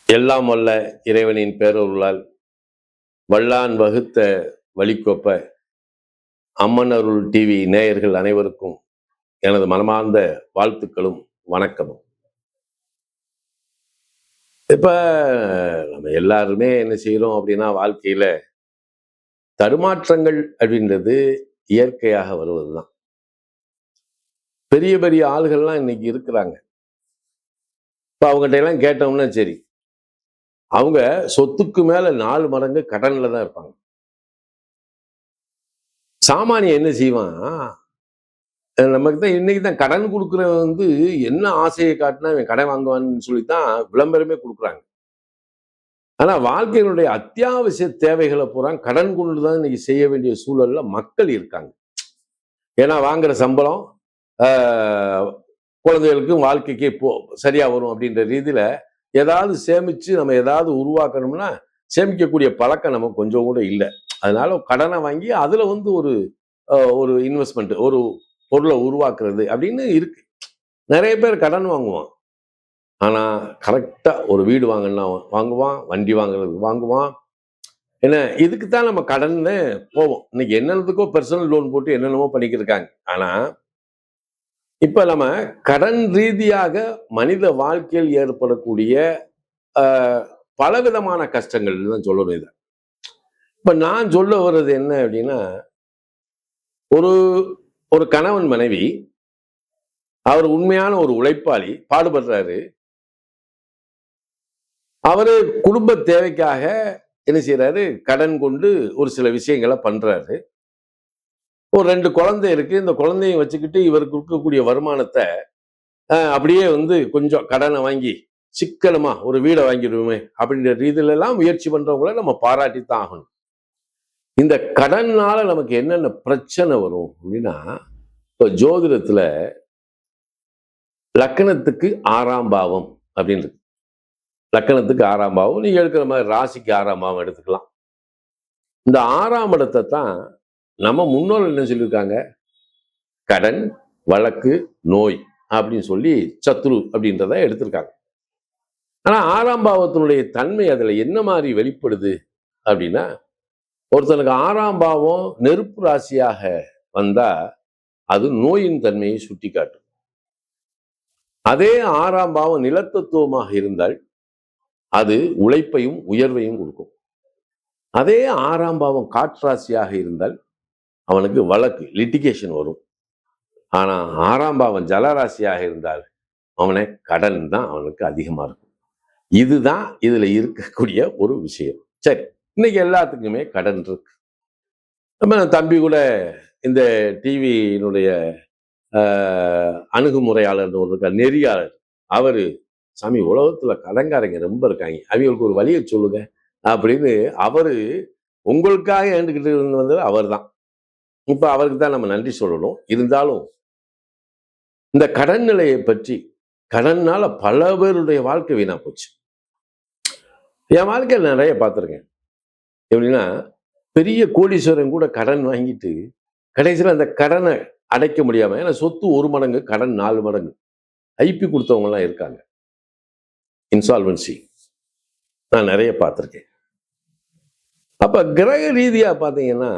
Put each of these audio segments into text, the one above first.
எல்லாம் வல்ல இறைவனின் பேரருளால் வல்லான் வகுத்த வழிக்கொப்ப அம்மனருள் டிவி நேயர்கள் அனைவருக்கும் எனது மனமார்ந்த வாழ்த்துக்களும் வணக்கமும். இப்ப நம்ம எல்லாருமே என்ன செய்யறோம் அப்படின்னா, வாழ்க்கையில தடுமாற்றங்கள் அப்படின்றது இயற்கையாக வருவதுதான். பெரிய பெரிய ஆளுகள்லாம் இன்னைக்கு இருக்கிறாங்க. இப்ப அவங்ககிட்ட எல்லாம் கேட்டோம்னா சரி, அவங்க சொத்துக்கு மேல 4 மடங்கு கடன்ல தான் இருப்பாங்க. சாமானியன் என்ன செய்வான், நமக்கு தான் இன்னைக்கு தான் கடன் கொடுக்குறவன் என்ன ஆசையை காட்டினா இவன் கடன் வாங்குவான்னு சொல்லித்தான் விளம்பரமே கொடுக்குறாங்க. ஆனா வாழ்க்கையினுடைய அத்தியாவசிய தேவைகளை பூரா கடன் கொண்டுதான் இன்னைக்கு செய்ய வேண்டிய சூழல்ல மக்கள் இருக்காங்க. ஏன்னா வாங்குற சம்பளம் குழந்தைகளுக்கும் வாழ்க்கைக்கு சரியா வரும் அப்படின்ற ரீதியில ஏதாவது சேமிச்சு நம்ம ஏதாவது உருவாக்கணும்னா சேமிக்கக்கூடிய பழக்கம் நமக்கு கொஞ்சம் கூட இல்லை. அதனால கடனை வாங்கி அதுல ஒரு இன்வெஸ்ட்மெண்ட், ஒரு பொருளை உருவாக்குறது அப்படின்னு இருக்கு. நிறைய பேர் கடன் வாங்குவான். ஆனா கரெக்டா ஒரு வீடு வாங்கினா வாங்குவான், வண்டி வாங்குறதுக்கு வாங்குவான். என்ன இதுக்குத்தான் நம்ம கடன்னு போவோம். இன்னைக்கு என்னென்னதுக்கோ பர்சனல் லோன் போட்டு என்னென்னமோ பண்ணிக்கிட்டு இருக்காங்க. ஆனா இப்ப நம்ம கடன் ரீதியாக மனித வாழ்க்கையில் ஏற்படக்கூடிய பலவிதமான கஷ்டங்கள் தான் சொல்லணும். இதை இப்ப நான் சொல்ல வர்றது என்ன அப்படின்னா, ஒரு ஒரு கணவன் மனைவி, அவர் உண்மையான ஒரு உழைப்பாளி, பாடுபடுறாரு. அவரு குடும்ப தேவைக்காக என்ன செய்யறாரு, கடன் கொண்டு ஒரு சில விஷயங்களை பண்றாரு. ஒரு 2 குழந்தை இருக்கு. இந்த குழந்தைய வச்சுக்கிட்டு இவருக்கு இருக்கக்கூடிய வருமானத்தை அப்படியே கொஞ்சம் கடனை வாங்கி சிக்கனமா ஒரு வீடை வாங்கிடுவோமே அப்படின்ற ரீதியில எல்லாம் முயற்சி பண்றவங்கள நம்ம பாராட்டித்தான் ஆகணும். இந்த கடன்னால நமக்கு என்னென்ன பிரச்சனை வரும் அப்படின்னா, இப்போ ஜோதிடத்துல லக்கணத்துக்கு 6ஆம் பாவம் அப்படின்னு இருக்கு. லக்கணத்துக்கு 6ஆம் பாவம், நீங்க எடுக்கிற மாதிரி ராசிக்கு 6ஆம் பாவம் எடுத்துக்கலாம். இந்த 6ஆம் இடத்தை தான் நம்ம முன்னோர்கள் என்ன சொல்லியிருக்காங்க, கடன், வழக்கு, நோய் அப்படின்னு சொல்லி சத்ரு அப்படின்றத எடுத்திருக்காங்க. ஆனா 6ஆம் பாவத்தினுடைய தன்மை அதுல என்ன மாதிரி வெளிப்படுது அப்படின்னா, ஒருத்தனுக்கு 6ஆம் பாவம் நெருப்பு ராசியாக வந்தா அது நோயின் தன்மையை சுட்டி காட்டும். அதே 6ஆம் பாவம் நிலத்தத்துவமாக இருந்தால் அது உழைப்பையும் உயர்வையும் கொடுக்கும். அதே 6ஆம் பாவம் காற்றாசியாக இருந்தால் அவனுக்கு வழக்கு, லிட்டிகேஷன் வரும். ஆனா 6ஆம் பாவம் ஜலராசியாக இருந்தால் அவனை கடன் தான் அவனுக்கு அதிகமா இருக்கும். இதுதான் இதுல இருக்கக்கூடிய ஒரு விஷயம். சரி, இன்னைக்கு எல்லாத்துக்குமே கடன் இருக்கு. நம்ம தம்பி கூட இந்த டிவியினுடைய அணுகுமுறையாளர் ஒரு இருக்கார், நெறியாளர். அவரு, சாமி உலகத்துல கடன்காரங்க ரொம்ப இருக்காங்க, அவங்களுக்கு ஒரு வழியை சொல்லுங்க அப்படின்னு அவரு உங்களுக்காக ஏண்டுகிட்டு வந்தது அவர் தான். இப்ப அவருக்கு தான் நம்ம நன்றி சொல்லணும். இருந்தாலும் இந்த கடன் நிலையை பற்றி, கடன்னால பல பேருடைய வாழ்க்கை வீணா போச்சு. என் வாழ்க்கையில் நிறைய பார்த்துருக்கேன். எப்படின்னா, பெரிய கோடீஸ்வரன் கூட கடன் வாங்கிட்டு கடைசியில் அந்த கடனை அடைக்க முடியாம, ஏன்னா சொத்து 1 மடங்கு, கடன் 4 மடங்கு ஐபி கொடுத்தவங்க எல்லாம் இருக்காங்க. இன்சால்வன்சி நான் நிறைய பார்த்துருக்கேன். அப்ப கிரக ரீதியா பார்த்தீங்கன்னா,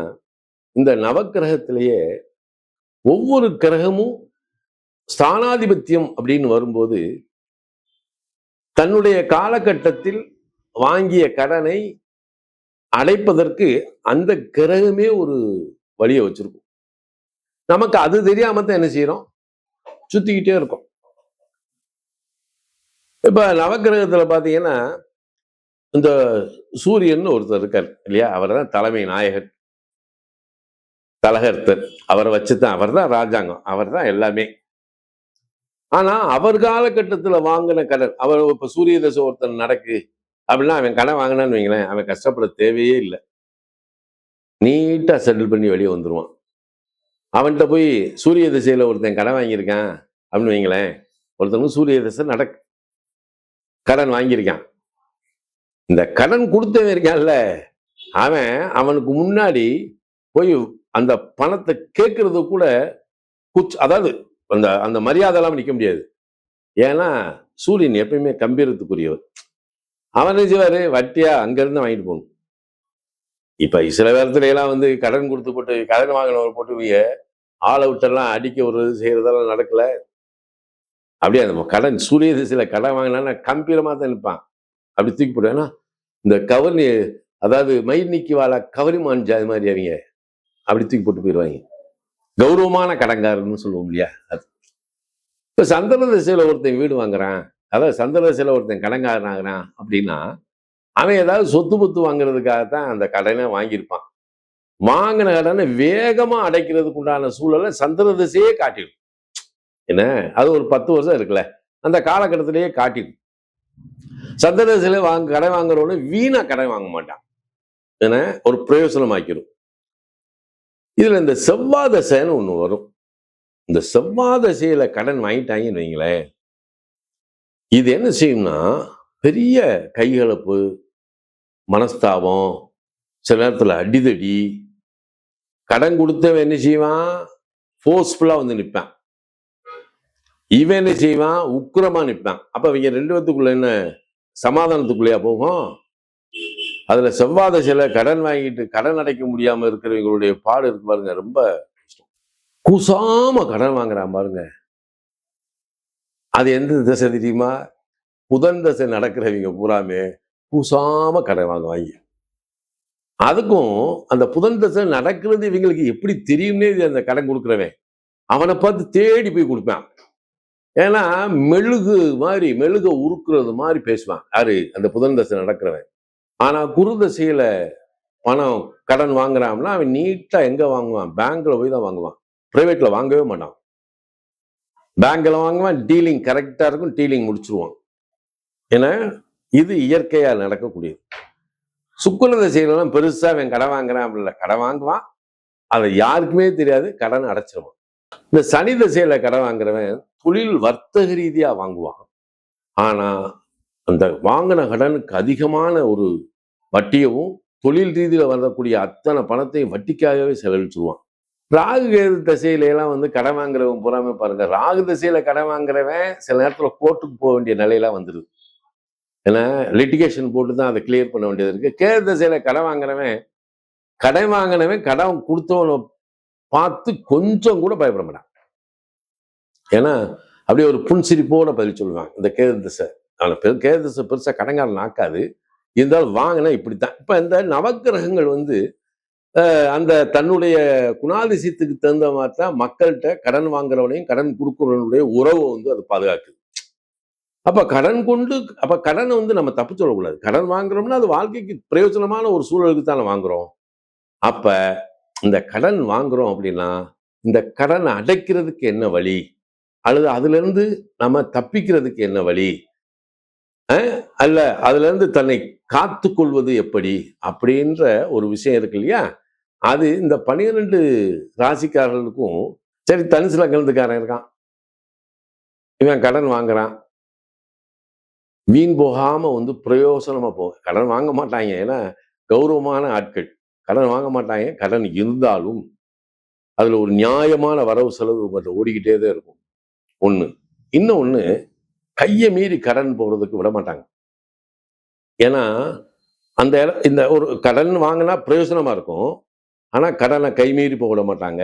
இந்த நவக்கிரகத்திலேயே ஒவ்வொரு கிரகமும் ஸ்தானாதிபத்தியம் அப்படின்னு வரும்போது தன்னுடைய காலகட்டத்தில் வாங்கிய கடனை அடைப்பதற்கு அந்த கிரகமே ஒரு வழியை வச்சிருக்கும். நமக்கு அது தெரியாம தான் என்ன செய்யறோம், சுத்திக்கிட்டே இருக்கும். இப்ப நவக்கிரகத்துல பாத்தீங்கன்னா, இந்த சூரியன் ஒருத்தர் இருக்கார் இல்லையா, அவர் தான் தலைமை நாயகர், தலகர்த்தர். அவரை வச்சுதான், அவர் தான் ராஜாங்கம், அவர் தான் எல்லாமே. ஆனா அவர் காலகட்டத்துல வாங்கின கடன், அவர் இப்ப சூரிய தசை ஒருத்தர் நடக்கு அப்படின்னா அவன் கடன் வாங்கினான்னு வைங்களேன், அவன் கஷ்டப்பட தேவையே இல்லை, நீட்டா செட்டில் பண்ணி வெளியே வந்துருவான். அவன்கிட்ட போய் சூரிய திசையில ஒருத்தன் கடன் வாங்கியிருக்கான் அப்படின்னு வைங்களேன், ஒருத்தனுக்கு சூரிய திசை நடக்கு, கடன் வாங்கியிருக்கான். இந்த கடன் கொடுத்தவன் இருக்கான்ல, அவனுக்கு முன்னாடி போய் அந்த பணத்தை கேட்கறது கூட அதாவது அந்த மரியாதை எல்லாம் நிற்க முடியாது. ஏன்னா சூரியன் எப்பயுமே கம்பீரத்துக்குரியவர். அவன் என்ன செய்வாரு, வட்டியா அங்கிருந்து வாங்கிட்டு போகணும். இப்ப சில நேரத்துல எல்லாம் வந்து கடன் கொடுத்து போட்டு கடன் வாங்கினவர் போட்டு ஆளை விட்டெல்லாம் அடிக்க ஒரு செய்யறதெல்லாம் நடக்கல. அப்படியே அந்த கடன் சூரிய திசையில கடன் வாங்கினா கம்பீரமா தான் நிற்பான். அப்படி தூக்கி போட்டு ஏன்னா இந்த கவர்னி அதாவது மயிர் நீக்கி வாழ கவரிமான் ஜாதி மாதிரி அவங்க அப்படி தூக்கி போட்டு போயிடுவாங்க. கௌரவமான கடன்காரன்னு சொல்லுவோம் இல்லையா அது. இப்ப சந்திர திசையில ஒருத்தன் வீடு வாங்குறான், அதாவது சந்திர திசையில ஒருத்தன் கடன்காரன் ஆகுறான் அப்படின்னா அவன் ஏதாவது சொத்து பொத்து வாங்குறதுக்காகத்தான் அந்த கடனை வாங்கியிருப்பான். வாங்கின கடனை வேகமா அடைக்கிறதுக்கு உண்டான சூழலை சந்திர திசையே காட்டிடும். என்ன அது ஒரு 10 வருஷம் இருக்குல்ல, அந்த காலகட்டத்திலேயே காட்டிடும். சந்திர திசையில கடன் வாங்குறவனு வீணா கடன் வாங்க மாட்டான், ஏன்னா ஒரு பிரயோசனமாக்கிடும். இதுல இந்த செவ்வாய் தசைன்னு ஒண்ணு வரும். இந்த செவ்வாய் தசையில கடன் வாங்கிட்டாங்கன்னு வைங்களேன், இது என்ன செய்யும்னா பெரிய கைகலப்பு, மனஸ்தாபம், சில நேரத்துல அடிதடி. கடன் கொடுத்தவன் என்ன செய்வான், ஃபோர்ஸ்ஃபுல்லா வந்து நிற்பான். இவன் என்ன செய்வான், உக்கிரமா நிற்பான். அப்ப இவங்க 2 பேத்துக்குள்ள என்ன சமாதானத்துக்குள்ளேயா போகும்? அதுல செவ்வாய் தசையில கடன் வாங்கிட்டு கடன் அடைக்க முடியாம இருக்கிறவங்களுடைய பாடு இருக்கு பாருங்க, ரொம்ப கஷ்டம். கூசாம கடன் வாங்குறான் பாருங்க, அது எந்த திசை தெரியுமா? புதன் தசை நடக்கிறவங்க பூராமே கூசாம கடன் வாங்குவாங்க. அதுக்கும் அந்த புதன் தசை நடக்கிறது இவங்களுக்கு எப்படி தெரியும்னே அந்த கடன் கொடுக்குறவன் அவனை பார்த்து தேடி போய் கொடுப்பான். ஏன்னா மெழுக உருக்குறது மாதிரி பேசுவான் யாரு, அந்த புதன் தசை நடக்கிறவன். ஆனா குரு தசையில பணம் கடன் வாங்குறான்னா அவன் நீட்டா எங்க வாங்குவான், பேங்க்ல போய் தான் வாங்குவான், பிரைவேட்ல வாங்கவே மாட்டான். பேங்க்ல வாங்குவான், டீலிங் கரெக்டா இருக்கும், டீலிங் முடிச்சிருவான். ஏன்னா இது இயற்கையா நடக்கக்கூடியது. சுக்கிர தசையிலாம் பெருசா அவன் கடன் வாங்குறான் அப்படில்ல, கடன் வாங்குவான், அதை யாருக்குமே தெரியாது, கடன் அடைச்சிருவான். இந்த சனி தசையில கடன் வாங்குறவன் தொழில் வர்த்தக ரீதியா வாங்குவான். ஆனா அந்த வாங்கின கடனுக்கு அதிகமான ஒரு வட்டியவும் தொழில் ரீதியில வரக்கூடிய அத்தனை பணத்தையும் வட்டிக்காகவே செலவழிச்சிருவான். ராகு கேது தசையில எல்லாம் வந்து கடன் வாங்குறவன் பூராமே பாருங்க, ராகு தசையில கடன் வாங்குறவன் சில நேரத்துல கோர்ட்டுக்கு போக வேண்டிய நிலையெல்லாம் வந்துருது. ஏன்னா லிட்டிகேஷன் போட்டு தான் அதை கிளியர் பண்ண வேண்டியது இருக்கு. கேது தசையில கடன் வாங்கினவன் கடன் கொடுத்தவனை பார்த்து கொஞ்சம் கூட பயப்பட மாட்டான். ஏன்னா அப்படியே ஒரு புன்சிரிப்போட பதில் சொல்லுவான். இந்த கேது திசை கேது திசை பெருசா கடன்காரன் ஆக்காது, இருந்தாலும் வாங்கினா இப்படித்தான். இப்ப இந்த நவக்கிரகங்கள் வந்து அந்த தன்னுடைய குணாதிசயத்துக்கு தகுந்த மாதிரி தான் மக்கள்கிட்ட கடன் வாங்குறவனையும் கடன் கொடுக்குறவனுடைய உறவை வந்து அது பாதுகாக்குது. அப்ப கடனை வந்து நம்ம தப்பு சொல்லக்கூடாது. கடன் வாங்குறோம்னா அது வாழ்க்கைக்கு பிரயோஜனமான ஒரு சூழலுக்கு தானே வாங்குறோம். அப்ப இந்த கடன் வாங்குறோம் அப்படின்னா இந்த கடனை அடைக்கிறதுக்கு என்ன வழி, அல்லது அதுல இருந்து நம்ம தப்பிக்கிறதுக்கு என்ன வழி, அல்ல அதுல இருந்து தன்னை காத்து கொள்வது எப்படி அப்படின்ற ஒரு விஷயம் இருக்கு இல்லையா. அது இந்த 12 ராசிக்காரர்களுக்கும் சரி. தனுசு லக்னத்துக்காரன் இருக்கான், இவன் கடன் வாங்குறான், வீண் போகாம வந்து பிரயோசனமா போகும். கடன் வாங்க மாட்டாங்க, ஏன்னா கௌரவமான ஆட்கள் கடன் வாங்க மாட்டாங்க. கடன் இருந்தாலும் அதுல ஒரு நியாயமான வரவு செலவு ஓடிக்கிட்டே தான் இருக்கும். ஒண்ணு. இன்னொன்னு, கையை மீறி கடன் போறதுக்கு விட மாட்டாங்க. ஏன்னா அந்த இந்த ஒரு கடன் வாங்கினா பிரயோஜனமா இருக்கும், ஆனா கடனை கை மீறி போக விட மாட்டாங்க.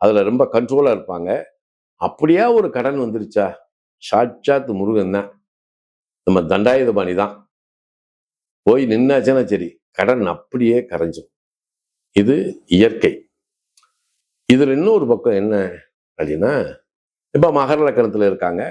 அதுல ரொம்ப கண்ட்ரோலா இருப்பாங்க. அப்படியா ஒரு கடன் வந்துருச்சா, சாட்சாத் முருகன் தான், நம்ம தண்டாயுதபாணி தான் போய் நின்னாச்சுன்னா சரி, கடன் அப்படியே கரைஞ்சிடும். இது இயற்கை. இதுல இன்னொரு பக்கம் என்ன அப்படின்னா, இப்ப மகர லக்கணத்துல இருக்காங்க,